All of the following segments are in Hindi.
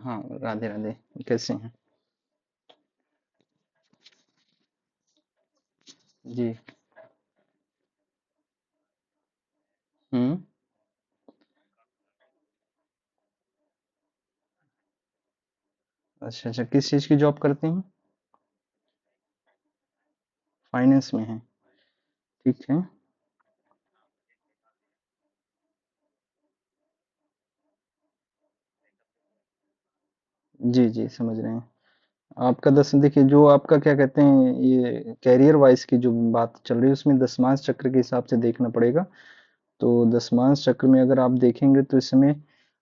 हाँ, राधे राधे। कैसे हैं? जी। हम्म। अच्छा अच्छा, किस चीज़ की जॉब करते हैं? फाइनेंस में है। ठीक है। जी जी, समझ रहे हैं। आपका दस देखिए, जो आपका क्या कहते हैं, ये कैरियर वाइज की जो बात चल रही है उसमें दसमांश चक्र के हिसाब से देखना पड़ेगा। तो दसमांश चक्र में अगर आप देखेंगे तो इसमें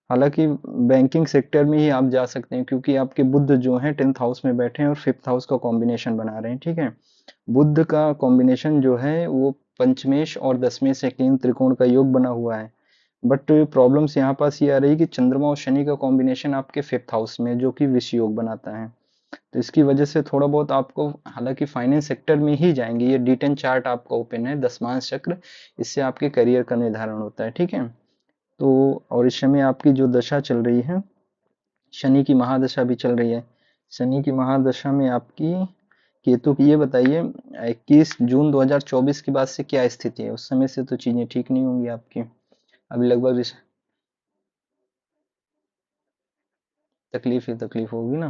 हालांकि बैंकिंग सेक्टर में ही आप जा सकते हैं, क्योंकि आपके बुध जो हैं 10th हाउस में बैठे हैं और 5th हाउस का कॉम्बिनेशन बना रहे हैं। ठीक है। बुध का कॉम्बिनेशन जो है वो पंचमेश और दसमेश से केंद्र त्रिकोण का योग बना हुआ है। बट प्रॉब्लम्स यहाँ पास ये आ रही है कि चंद्रमा और शनि का कॉम्बिनेशन आपके 5th हाउस में, जो कि विष योग बनाता है। तो इसकी वजह से थोड़ा बहुत आपको, हालांकि फाइनेंस सेक्टर में ही जाएंगे, ये D10 चार्ट आपका ओपन है, दसमांश चक्र। इससे आपके करियर का निर्धारण होता है। ठीक है। तो और इस समय आपकी जो दशा चल रही है, शनि की महादशा भी चल रही है। शनि की महादशा में आपकी केतु की, ये बताइए 21 जून 2024 के बाद से क्या स्थिति है? उस समय से तो चीजें ठीक नहीं होंगी आपकी। अभी लगभग तकलीफ ही तकलीफ होगी ना।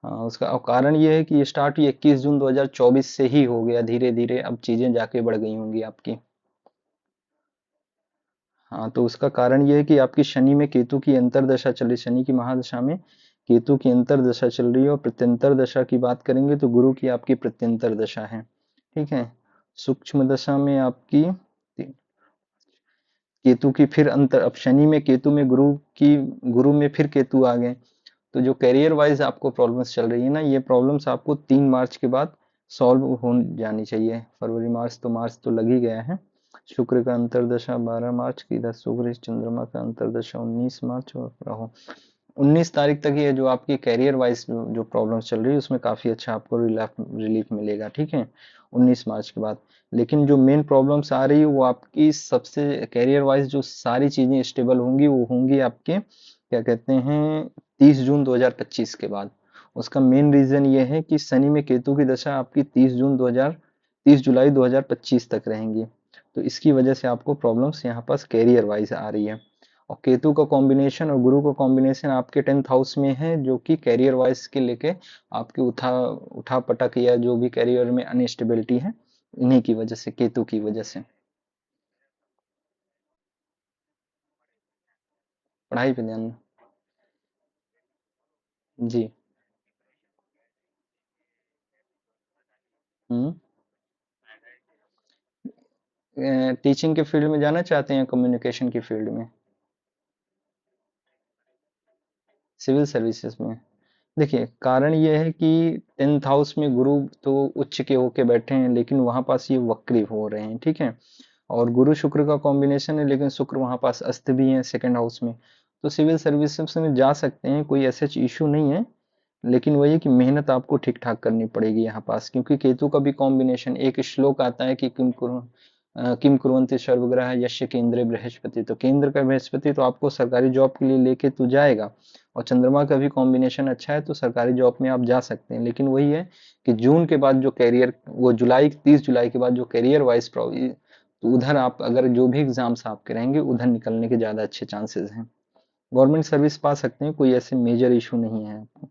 हाँ, उसका और कारण ये है कि ये स्टार्ट 21 जून 2024 से ही हो गया, धीरे धीरे अब चीजें जाके बढ़ गई होंगी आपकी। हाँ, तो उसका कारण ये है कि आपकी शनि में केतु की अंतर्दशा चल रही, शनि की महादशा में केतु की अंतर्दशा चल रही है। और प्रत्यंतर दशा की बात करेंगे तो गुरु की आपकी प्रत्यंतर दशा है। ठीक है। सूक्ष्म दशा में आपकी केतु की फिर अंतर, अब शनि में केतु में गुरु की, गुरु में फिर केतु आ गए। तो जो करियर वाइज आपको प्रॉब्लम्स चल रही है ना, ये प्रॉब्लम्स आपको 3 मार्च के बाद सॉल्व हो जानी चाहिए। फरवरी मार्च, तो मार्च तो लग ही गया है। शुक्र का अंतर्दशा 12 मार्च की, इधर शुक्र चंद्रमा का अंतर्दशा 19 मार्च, और राहु 19 तारीख तक। ये जो आपकी कैरियर वाइज जो प्रॉब्लम्स चल रही है उसमें काफी अच्छा आपको रिलीफ मिलेगा। ठीक है। 19 मार्च के बाद। लेकिन जो मेन प्रॉब्लम्स आ रही है वो आपकी सबसे, कैरियर वाइज जो सारी चीजें स्टेबल होंगी वो होंगी आपके क्या कहते हैं 30 जून 2025 के बाद। उसका मेन रीजन ये है कि शनि में केतु की दशा आपकी 30 जुलाई 2025 तक रहेंगी। तो इसकी वजह से आपको प्रॉब्लम्स यहाँ पास कैरियर वाइज आ रही है। और केतु का कॉम्बिनेशन और गुरु का कॉम्बिनेशन आपके 10th हाउस में है, जो कि कैरियर वाइज के लेके आपके उठा उठा पटक या जो भी कैरियर में अनस्टेबिलिटी है, इन्हीं की वजह से, केतु की वजह से। पढ़ाई पे ध्यान। जी। हम्म। टीचिंग के फील्ड में जाना चाहते हैं, कम्युनिकेशन की फील्ड में? सिविल सर्विसेज में? देखिए, कारण ये है कि 10th हाउस में गुरु तो उच्च के होके बैठे हैं, लेकिन वहां पास ये वक्री हो रहे हैं। ठीक है। और गुरु शुक्र का कॉम्बिनेशन है, लेकिन शुक्र वहां पास अस्त भी है 2nd हाउस में। तो सिविल सर्विसेज में जा सकते हैं, कोई ऐसा इशू नहीं है। लेकिन वही है कि मेहनत आपको ठीक ठाक करनी पड़ेगी यहाँ पास, क्योंकि केतु का भी कॉम्बिनेशन, एक श्लोक आता है कि किम कुर्वन्ति सर्वग्रह यस्य केंद्रे बृहस्पति। तो केंद्र का बृहस्पति तो आपको सरकारी जॉब के लिए लेके तो जाएगा। और चंद्रमा का भी कॉम्बिनेशन अच्छा है, तो सरकारी जॉब में आप जा सकते हैं। लेकिन वही है कि जून के बाद जो कैरियर, वो जुलाई 30 जुलाई के बाद जो कैरियर वाइज तो उधर आप अगर जो भी एग्जाम्स आपके रहेंगे उधर निकलने के ज्यादा अच्छे चांसेस हैं। गवर्नमेंट सर्विस पा सकते हैं, कोई ऐसे मेजर इशू नहीं है आपको।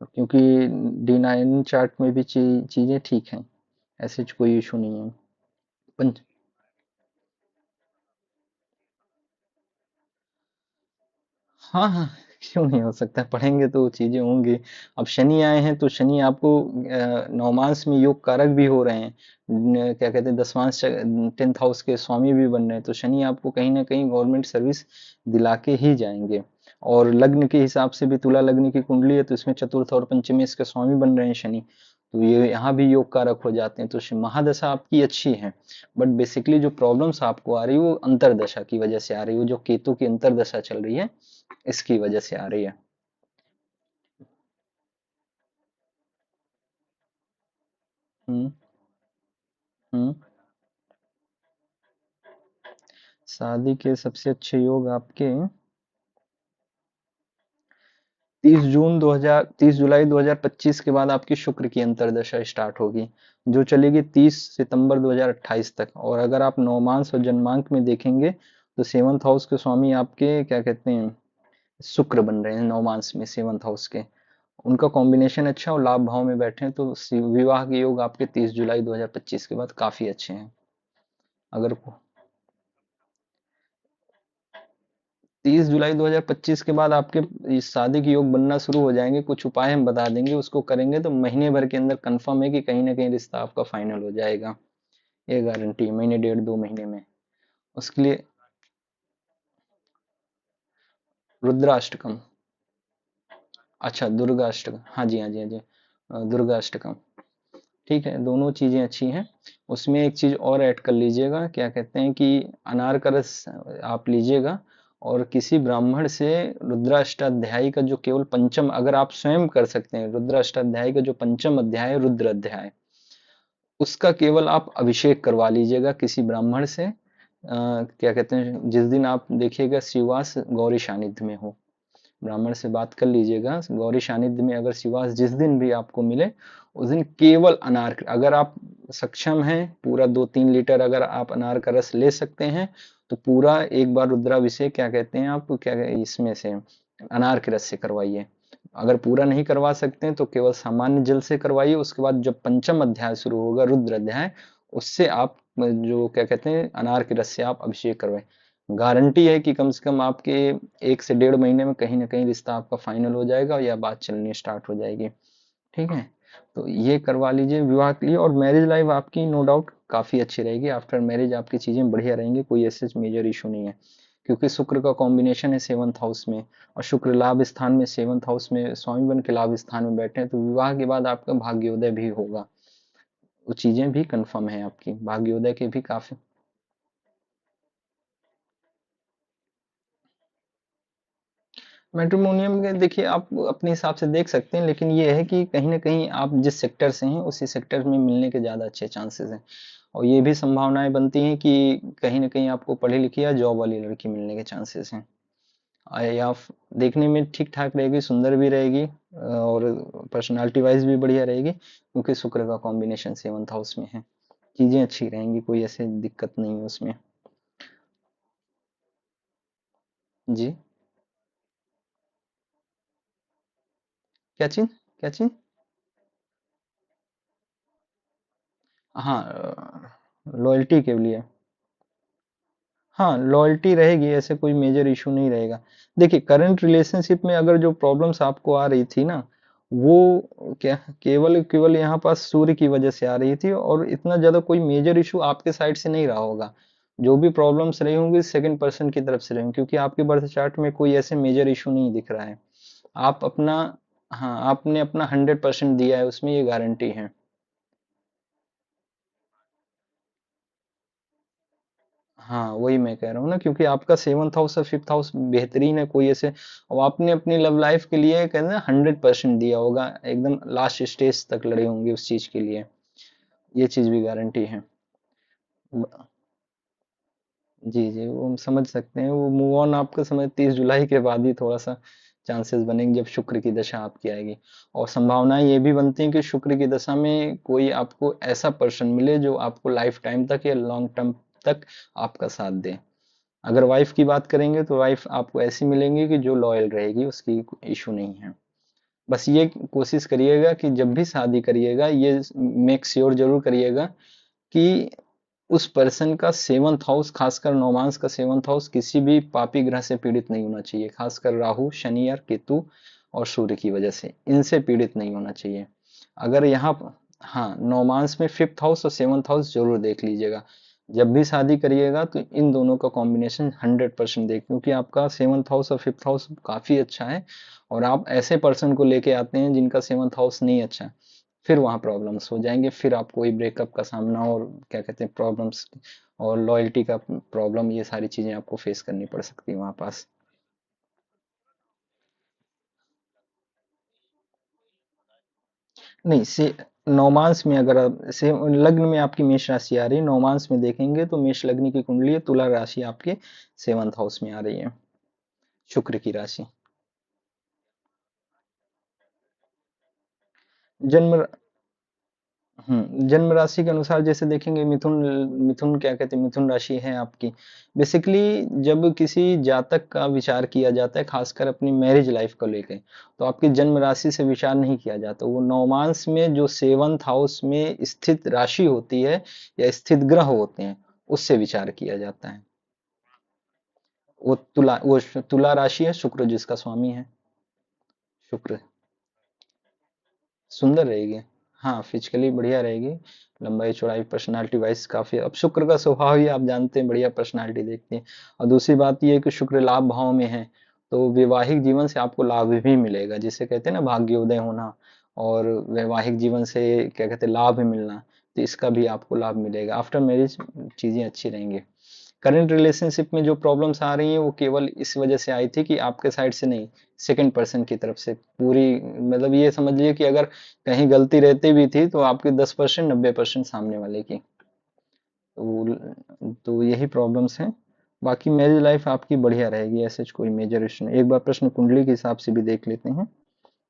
क्योंकि D9 चार्ट में भी चीजें ठीक हैं, ऐसे कोई इशू नहीं है। पंच हाँ हाँ, क्यों नहीं हो सकता, पढ़ेंगे तो चीजें होंगी। अब शनि आए हैं तो शनि आपको नवमांश में योग कारक भी हो रहे हैं। क्या कहते हैं, दसवांश 10th हाउस के स्वामी भी बन रहे हैं। तो शनि आपको कहीं ना कहीं गवर्नमेंट सर्विस दिला के ही जाएंगे। और लग्न के हिसाब से भी तुला लग्न की कुंडली है, तो इसमें चतुर्थ और पंचमी इसके स्वामी बन रहे हैं शनि। तो ये यहाँ भी योग कारक हो जाते हैं। तो महादशा आपकी अच्छी है। बट बेसिकली जो प्रॉब्लम्स आपको आ रही है वो अंतरदशा की वजह से आ रही है, वो जो केतु की अंतरदशा चल रही है इसकी वजह से आ रही है। हम्म। हम्म। शादी के सबसे अच्छे योग आपके 30 जुलाई 2025 के बाद आपकी शुक्र की अंतर्दशा स्टार्ट होगी, जो चलेगी 30 सितंबर 2028 तक। और अगर आप नवमांश और जन्मांक में देखेंगे तो सेवंथ हाउस के स्वामी आपके क्या कहते हैं, शुक्र बन रहे हैं नवमांश में सेवंथ हाउस के। उनका कॉम्बिनेशन अच्छा और लाभ भाव में बैठे हैं, तो विवाह के योग आपके 30 जुलाई 2025 के बाद काफी अच्छे हैं। अगर 30 जुलाई 2025 के बाद आपके इस शादी के योग बनना शुरू हो जाएंगे। कुछ उपाय हम बता देंगे, उसको करेंगे तो महीने भर के अंदर कंफर्म है कि कहीं ना कहीं रिश्ता आपका फाइनल हो जाएगा। ये गारंटी है, महीने डेढ़ 2 महीने में। उसके लिए रुद्राष्टकम। अच्छा, दुर्गाष्टकम, हाँ जी हाँ जी हाँ जी। दुर्गाष्टकम, ठीक है, दोनों चीजें अच्छी हैं। उसमें एक चीज और ऐड कर लीजिएगा, क्या कहते हैं कि अनार का रस आप लीजिएगा, और किसी ब्राह्मण से रुद्राष्टाध्यायी का जो केवल पंचम, अगर आप स्वयं कर सकते हैं, रुद्राष्टाध्यायी का जो पंचम अध्याय है, रुद्र अध्याय, उसका केवल आप अभिषेक करवा लीजिएगा किसी ब्राह्मण से। क्या कहते हैं, जिस दिन आप देखिएगा शिवास गौरी सानिध्य में हो, ब्राह्मण से बात कर लीजिएगा गौरी सानिध्य में, अगर शिवास जिस दिन भी आपको मिले उस दिन केवल अनार, अगर आप सक्षम हैं पूरा 2-3 लीटर अगर आप अनार का रस ले सकते हैं, तो पूरा एक बार रुद्राभिषेक क्या कहते हैं आप, क्या इसमें से अनार के रस से करवाइए। अगर पूरा नहीं करवा सकते हैं तो केवल सामान्य जल से करवाइए। उसके बाद जब पंचम अध्याय शुरू होगा, रुद्र अध्याय, उससे आप जो क्या कहते हैं अनार के रस से आप अभिषेक करवाएं। गारंटी है कि कम से कम आपके 1 से 1.5 महीने में कहीं ना कहीं रिश्ता आपका फाइनल हो जाएगा या बात चलनी स्टार्ट हो जाएगी। ठीक है, तो ये करवा लीजिए विवाह के लिए। और मैरिज लाइफ आपकी नो डाउट काफ़ी अच्छी रहेगी, आफ्टर मैरिज आपकी चीज़ें बढ़िया रहेंगी, कोई ऐसे मेजर इशू नहीं है। क्योंकि शुक्र का कॉम्बिनेशन है सेवंथ हाउस में, और शुक्र लाभ स्थान में सेवंथ हाउस में स्वामी बन के लाभ स्थान में बैठे हैं, तो विवाह के बाद आपका भाग्योदय भी होगा। वो चीज़ें भी कंफर्म है आपकी, भाग्योदय के भी काफ़ी। मैट्रिमोनियम के देखिए आप अपने हिसाब से देख सकते हैं, लेकिन ये है कि कहीं ना कहीं आप जिस सेक्टर से हैं उसी सेक्टर में मिलने के ज़्यादा अच्छे चांसेस हैं। और ये भी संभावनाएं बनती हैं कि कहीं ना कहीं आपको पढ़ी लिखी या जॉब वाली लड़की मिलने के चांसेस हैं। या देखने में ठीक ठाक रहेगी, सुंदर भी रहेगी, और पर्सनालिटी वाइज भी बढ़िया रहेगी, क्योंकि शुक्र का कॉम्बिनेशन सेवंथ हाउस में है। चीज़ें अच्छी रहेंगी, कोई ऐसे दिक्कत नहीं है उसमें। जी, क्या चीज़, क्या चीज़? हाँ, लॉयल्टी के लिए। हाँ, लॉयल्टी रहेगी, ऐसे कोई मेजर इशू नहीं रहेगा। देखिए करंट रिलेशनशिप में अगर जो प्रॉब्लम्स आपको आ रही थी ना, वो क्या केवल केवल यहाँ पास सूर्य की वजह से आ रही थी, और इतना ज्यादा कोई मेजर इशू आपके साइड से नहीं रहा होगा। जो भी प्रॉब्लम्स रही होंगी सेकंड पर्सन की तरफ से रही होंगी, क्योंकि आपके बर्थ चार्ट में कोई ऐसे मेजर इशू नहीं दिख रहा है। आप अपना, हाँ आपने अपना 100% दिया है उसमें, ये गारंटी है। हाँ वही मैं कह रहा हूँ ना, क्योंकि आपका सेवंथ हाउस और फिफ्थ हाउस बेहतरीन है, कोई ऐसे, और आपने अपनी लव लाइफ के लिए कहते हैं 100% दिया होगा, एकदम लास्ट स्टेज तक लड़े होंगे उस चीज के लिए। ये चीज भी गारंटी है। ब- जी जी, वो हम समझ सकते हैं, वो मूव ऑन आपका समझ 30 जुलाई के बाद ही थोड़ा सा चांसेस बनेंगे, जब शुक्र की दशा आपकी आएगी। और संभावनाएं ये भी बनती हैं कि शुक्र की दशा में कोई आपको ऐसा पर्सन मिले जो आपको लाइफ टाइम तक या लॉन्ग टर्म तक आपका साथ दे। अगर वाइफ की बात करेंगे तो वाइफ आपको ऐसी मिलेंगी कि जो लॉयल रहेगी, उसकी इशू नहीं है। बस ये कोशिश करिएगा कि जब भी शादी करिएगा ये मेक श्योर जरूर करिएगा कि उस पर्सन का सेवंथ हाउस, खासकर नौमांस का सेवंथ हाउस, किसी भी पापी ग्रह से पीड़ित नहीं होना चाहिए, खासकर राहु शनि और केतु और सूर्य की वजह से इनसे पीड़ित नहीं होना चाहिए। अगर यहाँ हाँ नौमांस में फिफ्थ हाउस और सेवंथ हाउस जरूर देख लीजिएगा। जब भी शादी करिएगा तो इन दोनों का कॉम्बिनेशन 100% देख, क्योंकि आपका सेवंथ हाउस और फिफ्थ हाउस काफी अच्छा है, और आप ऐसे पर्सन को लेके आते हैं जिनका सेवंथ हाउस नहीं अच्छा है, फिर वहाँ प्रॉब्लम्स हो जाएंगे, फिर आपको वही ब्रेकअप का सामना और क्या कहते हैं प्रॉब्लम्स और लॉयल्टी का प्रॉब्लम, ये सारी चीजें आपको फेस करनी पड़ सकती है वहाँ पास। नहीं से नौमांस में अगर से लग्न में आपकी मेष राशि आ रही है, नौमांस में देखेंगे तो मेष लग्न की कुंडली है, तुला राशि आपके सेवंथ हाउस में आ रही है, शुक्र की राशि। जन्म जन्म राशि के अनुसार जैसे देखेंगे, मिथुन, मिथुन क्या कहते हैं, मिथुन राशि है आपकी। बेसिकली जब किसी जातक का विचार किया जाता है, खासकर अपनी मैरिज लाइफ को लेके, तो आपकी जन्म राशि से विचार नहीं किया जाता। वो नवमांश में जो सेवंथ हाउस में स्थित राशि होती है या स्थित ग्रह होते हैं, उससे विचार किया जाता है। वो तुला राशि है, शुक्र जिसका स्वामी है। शुक्र सुंदर रहेगी। हाँ, फिजिकली बढ़िया रहेगी। लंबाई चौड़ाई पर्सनालिटी वाइज काफी, अब शुक्र का स्वभाव ही आप जानते हैं, बढ़िया पर्सनालिटी देखते हैं। और दूसरी बात ये है कि शुक्र लाभ भाव में है, तो वैवाहिक जीवन से आपको लाभ भी मिलेगा, जिसे कहते हैं ना भाग्योदय होना, और वैवाहिक जीवन से क्या कहते हैं लाभ मिलना। तो इसका भी आपको लाभ मिलेगा। आफ्टर मैरिज चीजें अच्छी रहेंगी। करंट रिलेशनशिप में जो प्रॉब्लम्स आ रही हैं, वो केवल इस वजह से आई थी कि आपके साइड से नहीं, सेकंड पर्सन की तरफ से पूरी, मतलब ये समझ लीजिए कि अगर कहीं गलती रहती भी थी तो आपकी 10%, 90% सामने वाले की। तो यही प्रॉब्लम्स हैं। बाकी मैरिज लाइफ आपकी बढ़िया रहेगी, ऐसे कोई मेजर इशू नहीं। एक बार प्रश्न कुंडली के हिसाब से भी देख लेते हैं,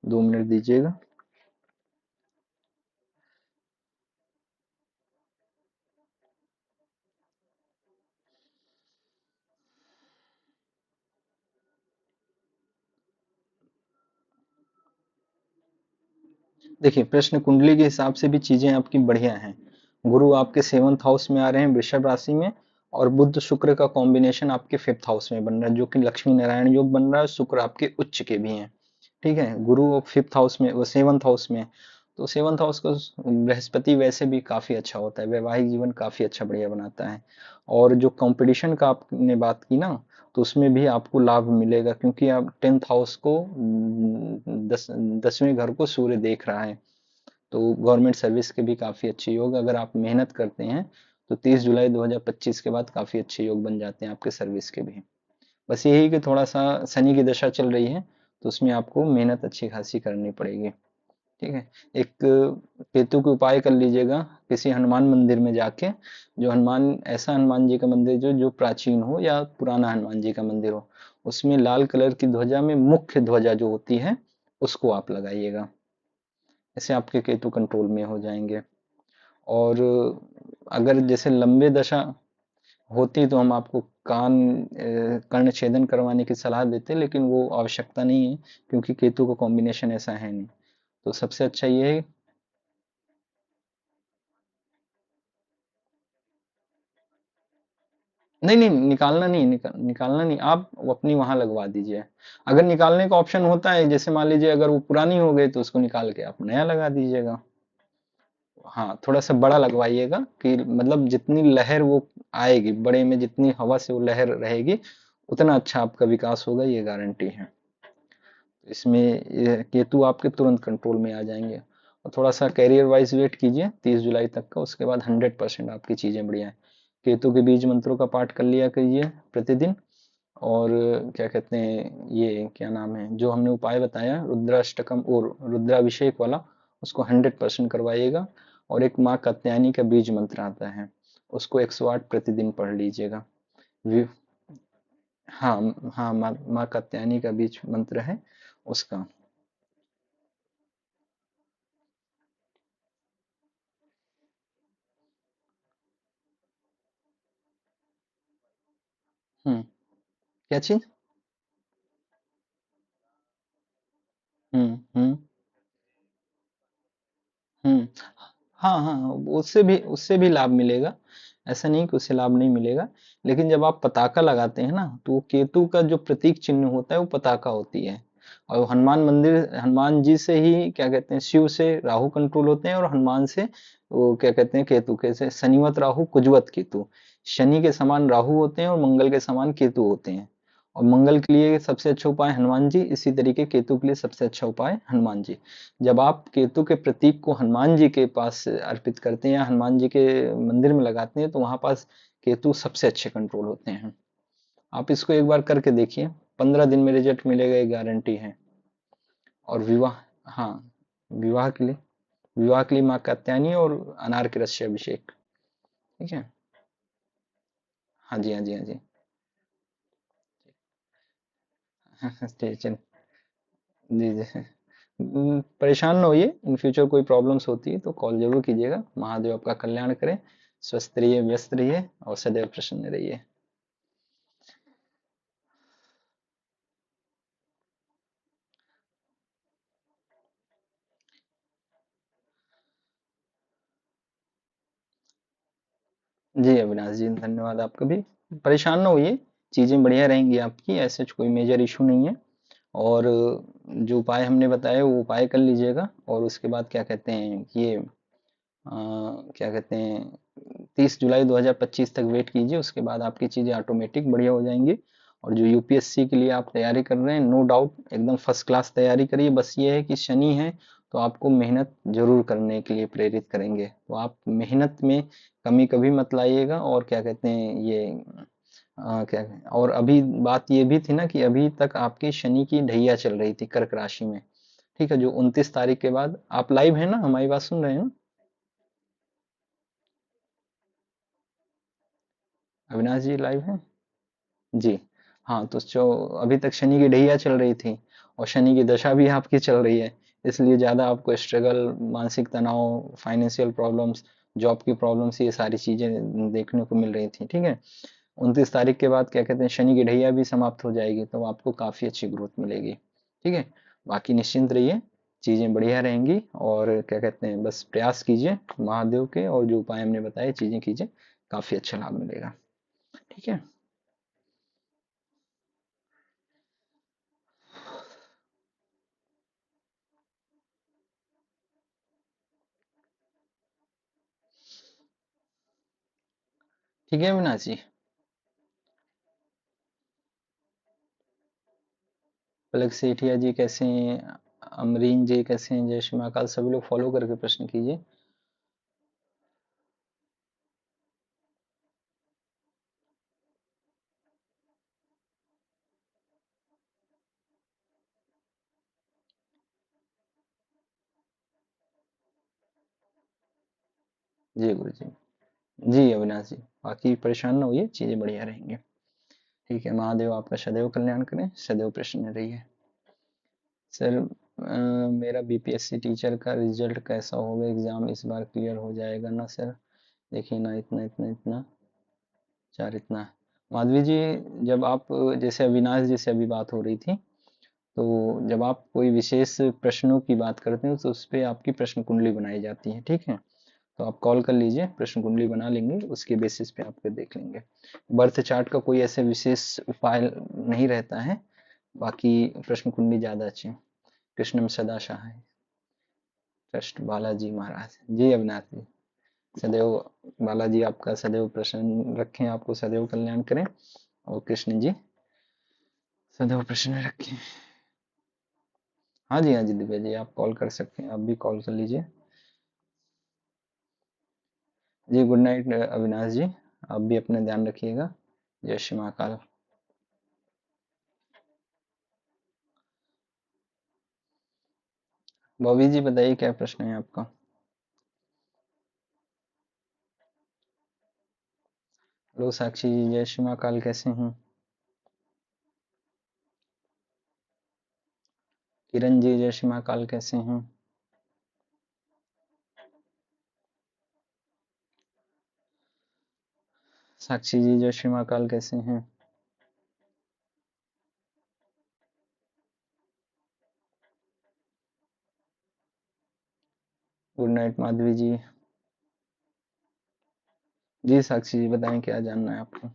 2 मिनट दीजिएगा। देखिए, प्रश्न कुंडली के हिसाब से भी चीजें आपकी बढ़िया हैं। गुरु आपके सेवंथ हाउस में आ रहे हैं, वृषभ राशि में। और बुध शुक्र का कॉम्बिनेशन आपके फिफ्थ हाउस में बन रहा है, जो कि लक्ष्मी नारायण योग बन रहा है। शुक्र आपके उच्च के भी हैं। ठीक है, गुरु फिफ्थ हाउस में, वो सेवंथ हाउस में। तो सेवंथ हाउस को बृहस्पति वैसे भी काफी अच्छा होता है, वैवाहिक जीवन काफी अच्छा बढ़िया बनाता है। और जो कंपटीशन का आपने बात की ना, तो उसमें भी आपको लाभ मिलेगा, क्योंकि आप टेंथ हाउस को, 10वें घर को सूर्य देख रहा है। तो गवर्नमेंट सर्विस के भी काफी अच्छे योग, अगर आप मेहनत करते हैं तो 30 जुलाई 2025 के बाद काफी अच्छे योग बन जाते हैं आपके सर्विस के भी। बस यही कि थोड़ा सा शनि की दशा चल रही है, तो उसमें आपको मेहनत अच्छी खासी करनी पड़ेगी। ठीक है। एक केतु के उपाय कर लीजिएगा, किसी हनुमान मंदिर में जाके, जो हनुमान, ऐसा हनुमान जी का मंदिर जो जो प्राचीन हो या पुराना हनुमान जी का मंदिर हो, उसमें लाल कलर की ध्वजा में मुख्य ध्वजा जो होती है, उसको आप लगाइएगा। ऐसे आपके केतु कंट्रोल में हो जाएंगे। और अगर जैसे लंबे दशा होती तो हम आपको कर्ण छेदन करवाने की सलाह देते, लेकिन वो आवश्यकता नहीं है, क्योंकि केतु का कॉम्बिनेशन ऐसा है नहीं। तो सबसे अच्छा ये है। नहीं नहीं, निकालना नहीं, निकालना नहीं, आप वो अपनी वहां लगवा दीजिए। अगर निकालने का ऑप्शन होता है, जैसे मान लीजिए अगर वो पुरानी हो गई, तो उसको निकाल के आप नया लगा दीजिएगा। हाँ, थोड़ा सा बड़ा लगवाइएगा, कि मतलब जितनी लहर वो आएगी बड़े में, जितनी हवा से वो लहर रहेगी, उतना अच्छा आपका विकास होगा, ये गारंटी है। इसमें ये केतु आपके तुरंत कंट्रोल में आ जाएंगे। और थोड़ा सा कैरियर वाइज वेट कीजिए 30 जुलाई तक का, उसके बाद 100% आपकी चीजें बढ़िया है। केतु के बीज मंत्रों का पाठ कर लिया करिए प्रतिदिन। और क्या कहते हैं, ये क्या नाम है जो हमने उपाय बताया, रुद्राष्टकम और रुद्राभिषेक वाला, उसको 100% करवाइएगा। और एक माँ कात्यायनी का बीज मंत्र आता है, उसको 108 प्रतिदिन पढ़ लीजिएगा। वि- हाँ हाँ, माँ कात्यायनी का बीज मंत्र है उसका। क्या चीज? हम्म। हम्म। हाँ हाँ, उससे भी लाभ मिलेगा। ऐसा नहीं कि उससे लाभ नहीं मिलेगा। लेकिन जब आप पताका लगाते हैं ना, तो वो केतु का जो प्रतीक चिन्ह होता है, वो पताका होती है। और हनुमान मंदिर, हनुमान जी से ही क्या कहते हैं, शिव से राहु कंट्रोल होते हैं, और हनुमान से वो क्या कहते हैं, केतु, कैसे शनिवत राहु कुजवत केतु। शनि के समान राहु होते हैं और मंगल के समान केतु होते हैं। और मंगल के लिए सबसे अच्छा उपाय हनुमान जी, इसी तरीके केतु के लिए सबसे अच्छा उपाय हनुमान जी। जब आप केतु के प्रतीक को हनुमान जी के पास अर्पित करते हैं या हनुमान जी के मंदिर में लगाते हैं, तो वहां पास केतु सबसे अच्छे कंट्रोल होते हैं। आप इसको एक बार करके देखिए, 15 दिन में रिजल्ट मिलेगा, ये गारंटी है। और विवाह, हाँ, विवाह के लिए, विवाह के लिए माँ कात्यायनी और अनार के रस से अभिषेक। ठीक है। हाँ जी, हाँ जी, हाँ जी। चलिए, चल, जी जी। परेशान ना होइए, इन फ्यूचर कोई प्रॉब्लम्स होती है तो कॉल जरूर कीजिएगा। महादेव आपका कल्याण करें। स्वस्थ रहिए, व्यस्त रहिए और सदैव प्रसन्न रहिए। जी अविनाश जी, धन्यवाद आपका भी। परेशान ना होइए, चीज़ें बढ़िया रहेंगी आपकी, ऐसे कोई मेजर इशू नहीं है। और जो उपाय हमने बताए वो उपाय कर लीजिएगा, और उसके बाद क्या कहते हैं ये क्या कहते हैं 30 जुलाई 2025 तक वेट कीजिए, उसके बाद आपकी चीज़ें ऑटोमेटिक बढ़िया हो जाएंगी। और जो यूपीएससी के लिए आप तैयारी कर रहे हैं, नो डाउट एकदम फर्स्ट क्लास तैयारी करिए। बस ये है कि शनि है तो आपको मेहनत जरूर करने के लिए प्रेरित करेंगे, तो आप मेहनत में कमी कभी मत लाइएगा। और क्या कहते हैं ये क्या और अभी बात ये भी थी ना कि अभी तक आपकी शनि की ढैया चल रही थी कर्क राशि में। ठीक है, जो 29 तारीख के बाद आप लाइव है ना, हमारी बात सुन रहे हैं ना अविनाश जी, लाइव है जी। हाँ, तो जो अभी तक शनि की ढैया चल रही थी और शनि की दशा भी आपकी चल रही है, इसलिए ज़्यादा आपको स्ट्रगल, मानसिक तनाव, फाइनेंशियल प्रॉब्लम्स, जॉब की प्रॉब्लम्स, ये सारी चीज़ें देखने को मिल रही थी। ठीक है, 29 तारीख के बाद क्या कहते हैं शनि की ढैया भी समाप्त हो जाएगी, तो आपको काफ़ी अच्छी ग्रोथ मिलेगी। ठीक है, बाकी निश्चिंत रहिए, चीज़ें बढ़िया रहेंगी। और क्या कहते हैं बस प्रयास कीजिए महादेव के, और जो उपाय हमने बताए चीज़ें कीजिए, काफ़ी अच्छा लाभ मिलेगा। ठीक है। ठीक है अविनाश जी। पलक सेठिया जी कैसे हैं? अमरीन जी कैसे हैं? जय श्री महाकाल, सभी लोग फॉलो करके प्रश्न कीजिए। जी गुरु जी। जी अविनाश जी, बाकी परेशान ना होइए, चीजें बढ़िया रहेंगी। ठीक है, महादेव आपका सदैव कल्याण करें, सदैव प्रसन्न रहिए। सर मेरा बीपीएससी टीचर का रिजल्ट कैसा होगा? एग्जाम इस बार क्लियर हो जाएगा ना सर? देखिए ना, इतना इतना इतना चार इतना। माधवी जी, जब आप जैसे अविनाश जी से अभी बात हो रही थी, तो जब आप कोई विशेष प्रश्नों की बात करते हैं तो उस पे आपकी प्रश्न कुंडली बनाई जाती है। ठीक है, तो आप कॉल कर लीजिए, प्रश्न कुंडली बना लेंगे, उसके बेसिस पे आप फिर देख लेंगे। बर्थ चार्ट का कोई ऐसे विशेष उपाय नहीं रहता है, बाकी प्रश्न कुंडली ज्यादा अच्छी है। कृष्णम सदा सहाय, ट्रस्ट बालाजी महाराज। जी अविनाश जी, सदैव बालाजी आपका सदैव प्रसन्न रखें, आपको सदैव कल्याण करें। और कृष्ण जी सदैव प्रसन्न रखें। हाँ जी, हाँ जी दिव्या जी, आप कॉल कर सकते हैं, आप भी कॉल कर लीजिए। जी गुड नाइट अविनाश जी, आप भी अपना ध्यान रखिएगा। जय श्री महाकाल। बॉबी जी बताइए क्या प्रश्न है आपका? हेलो साक्षी जी, जय श्री महाकाल, कैसे हैं? किरण जी, जय श्री महाकाल, कैसे हैं? साक्षी जी, जय श्री महाकाल, कैसे हैं? गुड नाइट माधवी जी। जी साक्षी जी बताएं क्या जानना है आपको?